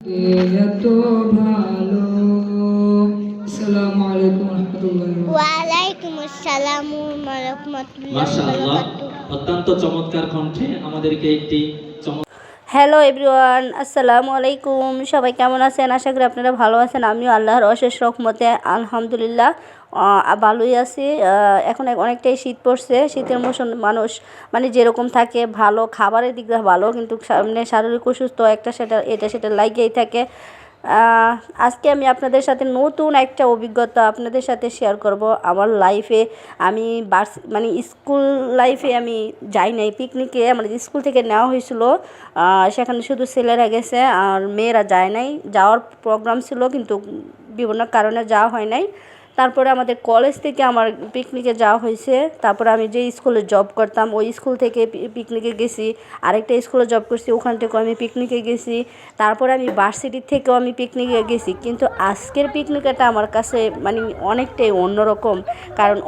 এত ভালো। আসসালামু আলাইকুম রহমতুল্লাহ। ওয়ালাইকুম আসসালাম ওয়া রাহমাতুল্লাহি ওয়া মাশাআল্লাহ, বারাকাতুহু। অত্যন্ত চমৎকার কণ্ঠে আমাদেরকে একটি হ্যালো এভরিওয়ান, আসসালামু আলাইকুম। সবাই কেমন আছেন? আশা করি আপনারা ভালো আছেন। আমিও আল্লাহর অশেষ রহমতে আলহামদুলিল্লাহ ভালোই আছি। এখন অনেকটাই শীত পড়ছে। শীতের মৌসুম মানুষ মানে যেরকম থাকে, ভালো খাবারের দিক দিয়ে ভালো, কিন্তু সামনে শারীরিক অসুস্থ একটা সেটা লাগেই থাকে। আজকে আমি আপনাদের সাথে নতুন একটা অভিজ্ঞতা আপনাদের সাথে শেয়ার করব। আমার লাইফে আমি মানে স্কুল লাইফে আমি যাই নাই পিকনিকে। আমাদের স্কুল থেকে নেওয়া হয়েছিল, সেখানে শুধু ছেলেরা গেছে আর মেয়েরা যায় নাই। যাওয়ার প্রোগ্রাম ছিল কিন্তু বিভিন্ন কারণে যাওয়া হয় নাই। তারপরে আমাদের কলেজ থেকে আমার পিকনিকে যাওয়া হয়েছে। তারপরে আমি যে স্কুলে জব করতাম ওই স্কুল থেকে পিকনিকে গেছি। আরেকটা স্কুলে জব করছি, ওখান থেকেও আমি পিকনিকে গেছি। তারপরে আমি ভার্সিটির থেকেও আমি পিকনিকে গেছি। কিন্তু আজকের পিকনিকটা আমার কাছে মানে অনেকটাই অন্যরকম। কারণ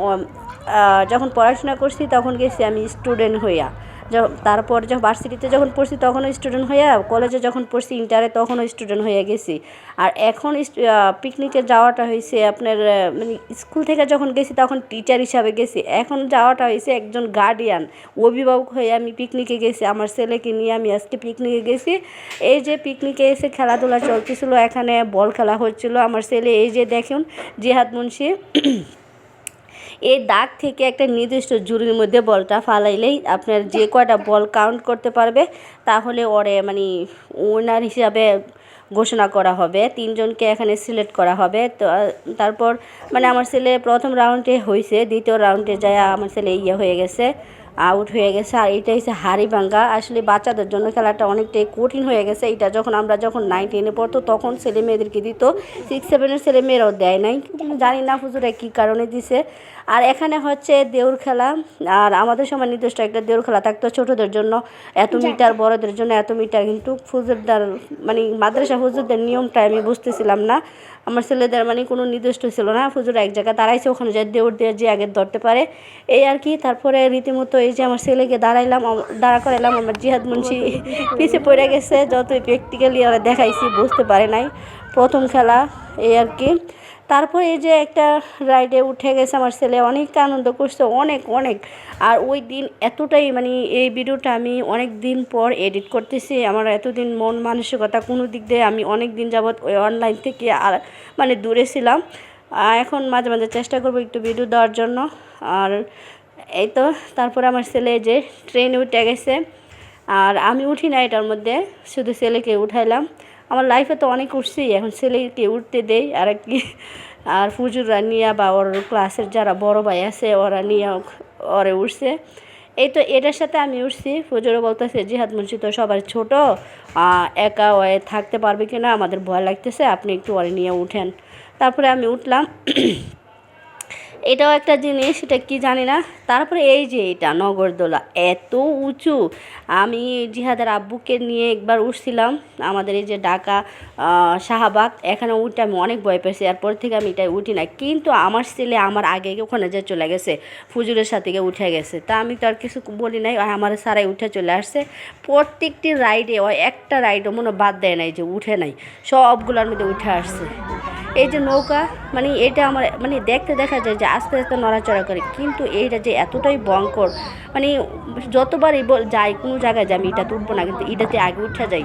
যখন পড়াশোনা করছি তখন গেছি আমি স্টুডেন্ট হইয়া। তারপর যখন ভার্সিটিতে যখন পড়ছি তখনও স্টুডেন্ট হইয়া, কলেজে যখন পড়ছি ইন্টারে তখনও স্টুডেন্ট হয়ে গেছি। আর এখন পিকনিকে যাওয়াটা হয়েছে আপনার মানে স্কুল থেকে যখন গেছি তখন টিচার হিসাবে গেছি। এখন যাওয়াটা হয়েছে একজন গার্ডিয়ান, অভিভাবক হয়ে আমি পিকনিকে গেছি। আমার ছেলেকে নিয়ে আমি আজকে পিকনিকে গেছি। এই যে পিকনিকে এসে খেলাধুলা চলতেছিল, এখানে বল খেলা হচ্ছিল। আমার ছেলে এই যে দেখুন জিহাদ মুন্সি, এই দাগ থেকে একটা নির্দিষ্ট জুড়ির মধ্যে বলটা ফালাইলেই আপনার যে কয়টা বল কাউন্ট করতে পারবে তাহলে ওরে মানে উইনার হিসাবে ঘোষণা করা হবে। তিনজনকে এখানে সিলেক্ট করা হবে। তো তারপর মানে আমার ছেলে প্রথম রাউন্ডে হয়েছে, দ্বিতীয় রাউন্ডে যায় আমার ছেলে হয়ে গেছে, আউট হয়ে গেছে। আর এটা হচ্ছে হাড়িভাঙ্গা। আসলে বাচ্চাদের জন্য খেলাটা অনেকটাই কঠিন হয়ে গেছে। এটা যখন আমরা 9-10-এ পড়তো তখন ছেলে মেয়েদেরকে দিত, 6-7-এর ছেলে মেয়েরাও দেয় নাই। জানি না হুজুরা কী কারণে দিছে। আর এখানে হচ্ছে দেউর খেলা। আর আমাদের সময় নির্দিষ্ট একটা দেউর খেলা থাকতো ছোটোদের জন্য এত মিটার, বড়দের জন্য এত মিটার। কিন্তু হুজুরদার মানে মাদ্রাসা হুজুরদের নিয়মটা আমি বুঝতেছিলাম না। আমার ছেলেদের মানে কোনো নির্দিষ্ট ছিল না, হুজুর এক জায়গায় দাঁড়াইছে, ওখানে যে দেউর দিয়ে যে আগে ধরতে পারে এই আর কি। তারপরে রীতিমতো এই যে আমার ছেলেকে দাঁড়া করাইলাম। আমার জিহাদ মুন্সি পিছে পড়ে গেছে, যতই প্র্যাকটিক্যালি আর দেখাইছি বুঝতে পারে নাই। প্রথম খেলা এই আর কি। তারপর এই যে একটা রাইডে উঠে গেছে আমার ছেলে, অনেক আনন্দ করছে, অনেক অনেক। আর ওই দিন এতটাই মানে এই ভিডিওটা আমি অনেক দিন পর এডিট করতেছি। আমার এতদিন মন মানসিকতা কোনো দিক দিয়ে আমি অনেক দিন যাবৎ ওই অনলাইন থেকে আর মানে দূরে ছিলাম। এখন মাঝে মাঝে চেষ্টা করবো একটু ভিডিও দেওয়ার জন্য। আর এই তো তারপরে আমার ছেলে যে ট্রেনে উঠে গেছে আর আমি উঠি না এটার মধ্যে, শুধু ছেলেকে উঠাইলাম। আমার লাইফে তো অনেক উঠছি, এখন ছেলেকে উঠতে দেই আর কি। আর ফুজুররা নিয়ে বা ওর ক্লাসের যারা বড় ভাই আছে ওরা নিয়ে ওরে উঠছে। এই তো এটার সাথে আমি উঠছি। ফুজুরও বলতেছে জিহাদ মুন্সি তো সবার ছোটো, একা ওয়ে থাকতে পারবে কি না, আমাদের ভয় লাগতেছে, আপনি একটু ওরে নিয়ে উঠেন। তারপরে আমি উঠলাম। এটাও একটা জিনিস, এটা কি জানি না। তারপরে এই যে এটা নগরদোলা এত উঁচু। আমি জিহাদের আব্বুকে নিয়ে একবার উঠছিলাম আমাদের এই যে ঢাকা শাহবাগ, এখানে উঠে আমি অনেক ভয় পেয়েছি। এরপর থেকে আমি এটাই উঠি না। কিন্তু আমার ছেলে আমার আগে ওখানে যে চলে গেছে, ফুজুরের সাথে গিয়ে উঠে গেছে, তা আমি তো আর কিছু বলি নাই। আমার সারাই উঠে চলে আসছে। প্রত্যেকটি রাইডে ওই একটা রাইডও মনে বাদ দেয় নাই যে উঠে নাই, সবগুলোর মধ্যে উঠে আসছে। এই যে নৌকা মানে এটা আমার মানে দেখতে দেখা যায় যে আস্তে আস্তে নড়াচড়া করে, কিন্তু এইটা যে এতটাই ভয়ঙ্কর মানে যতবারই যাই কোনো জায়গায় যাই আমি এটাতে উঠবো না, কিন্তু এটাতে আগে উঠে যাই।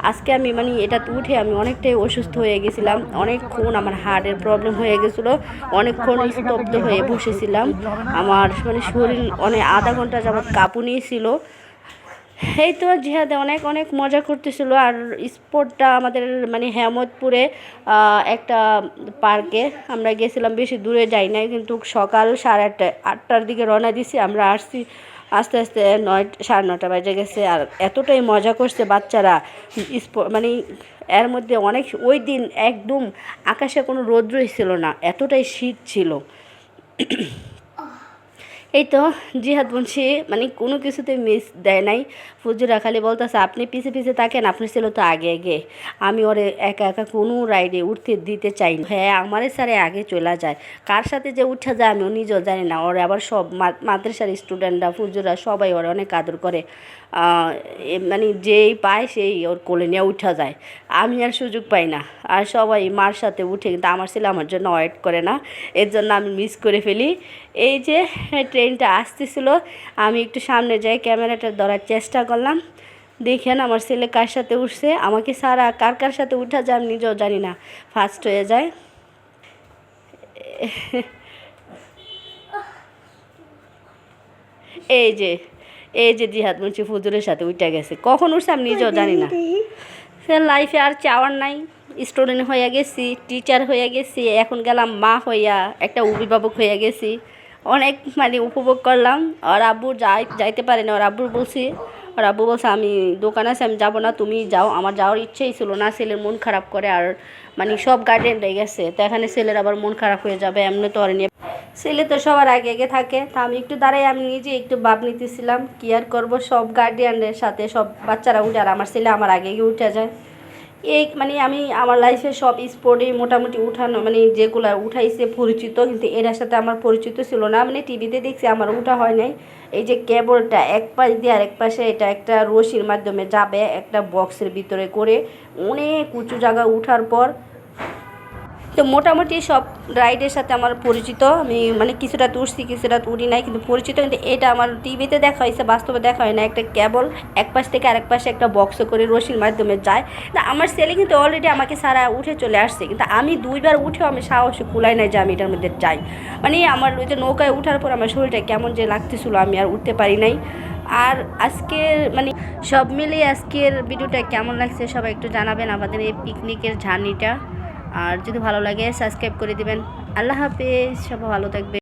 আজকে আমি মানে এটাতে উঠে আমি অনেকটাই অসুস্থ হয়ে গেছিলাম, অনেকক্ষণ আমার হার্টের প্রবলেম হয়ে গেছিলো, অনেকক্ষণ স্তব্ধ হয়ে বসেছিলাম। আমার মানে শরীর অনেক আধা ঘন্টা যাবৎ কাঁপুনি ছিল। এই তো জিহাদে অনেক অনেক মজা করতেছিল। আর স্পটটা আমাদের মানে হেমতপুরে একটা পার্কে আমরা গেছিলাম, বেশি দূরে যাই নাই, কিন্তু সকাল 8টার দিকে রওনা দিছি, আমরা আসছি আস্তে আস্তে 9, 9:30 বাজে গেছে। আর এতটাই মজা করছে বাচ্চারা মানে এর মধ্যে অনেক। ওই দিন একদম আকাশে কোনো রৌদ্রই ছিল না, এতটাই শীত ছিল। এই তো জিহাদ মুন্সি মানে কোনো কিছুতে মিস দেয় নাই। ফুজুরা খালি বলতেছে আপনি পিছে পিছে থাকেন, আপনার ছিল তো আগে আগে, আমি ওরে একা একা কোনো রাইডে উঠতে দিতে চাই না। হ্যাঁ আমারে স্যারে আগে চলে যায়, কার সাথে যে উঠা যায় আমিও নিজেও জানি না। ওরে আবার সব মাদ্রাসার স্টুডেন্টরা ফুজুরা সবাই ওরে অনেক আদর করে। মানে যেই পায় সেই ওর কোলে নিয়ে উঠা যায়। আমি আর সুযোগ পাই না, আর সবাই মার সাথে উঠে, কিন্তু আমার ছেলে আমার জন্য ওয়েট করে না, এর জন্য আমি মিস করে ফেলি। এই যে ট্রেনটা আসতেছিল, আমি একটু সামনে যাই ক্যামেরাটা ধরার চেষ্টা করলাম। দেখেন আমার ছেলে কার সাথে উঠছে, আমাকে সারা কার কার সাথে উঠা যায় আমি নিজেও জানি না, ফার্স্ট হয়ে যায়। এই যে জিহাদ মুন্সি ফুজুরের সাথে উঠে গেছে, কখন উঠছে আমি নিজেও জানি না। সে লাইফে আর চাওয়ার নাই, স্টুডেন্ট হয়ে গেছি, টিচার হয়ে গেছি, এখন গেলাম মা হইয়া, একটা অভিভাবক হয়ে গেছি, অনেক মানে উপভোগ করলাম। আর আব্বু যাইতে পারে না, ওর আব্বু বলছে আমি দোকান আছে আমি যাবো না, তুমি যাও। আমার যাওয়ার ইচ্ছেই ছিল না, ছেলের মন খারাপ করে, আর মানে সব গার্ডেন রয়ে গেছে, তো এখানে ছেলের আবার মন খারাপ হয়ে যাবে, এমনি তো আর নিয়ে ছেলে তো সবার আগে থাকে। তা আমি একটু দাঁড়াই, আমি নিজে একটু ভাব নিতেছিলাম, কি আর করবো, সব গার্ডিয়ানদের সাথে সব বাচ্চারা উঠে, আর আমার ছেলে আমার আগে উঠে যায়। এই মানে আমি আমার লাইফে সব স্পোর্টে মোটামুটি উঠানো, মানে যেগুলো উঠাইছে পরিচিত, কিন্তু এটার সাথে আমার পরিচিত ছিল না, মানে টিভিতে দেখছি, আমার উঠা হয় নাই। এই যে কেবলটা এক পাশ দিয়ে আর এক পাশে, এটা একটা রশির মাধ্যমে যাবে একটা বক্সের ভিতরে করে, অনেক উঁচু জায়গা উঠার পর। তো মোটামুটি সব রাইডের সাথে আমার পরিচিত, আমি মানে কিছুটা উঠছি কিছুটা উঠি নাই, কিন্তু পরিচিত। কিন্তু এটা আমার টিভিতে দেখা হয়েছে, বাস্তবে দেখা হয় না। একটা কেবল এক পাশ থেকে আরেক পাশে একটা বক্স করে রশির মাধ্যমে যায়। তা আমার ছেলে কিন্তু অলরেডি আমাকে সারা উঠে চলে আসছে, কিন্তু আমি দুইবার উঠেও আমি সাহসে কুলাই নাই যে আমি এটার মধ্যে যাই। মানে আমার ওই যে নৌকায় উঠার পর আমার শরীরটা কেমন যে লাগতেছিল, আমি আর উঠতে পারি নাই। আর আজকের মানে সব মিলিয়ে আজকের ভিডিওটা কেমন লাগছে সবাই একটু জানাবেন, আমাদের এই পিকনিকের জার্নিটা। আর যদি ভালো লাগে সাবস্ক্রাইব করে দিবেন। আল্লাহ হাফেজ, সবাই ভালো থাকবে।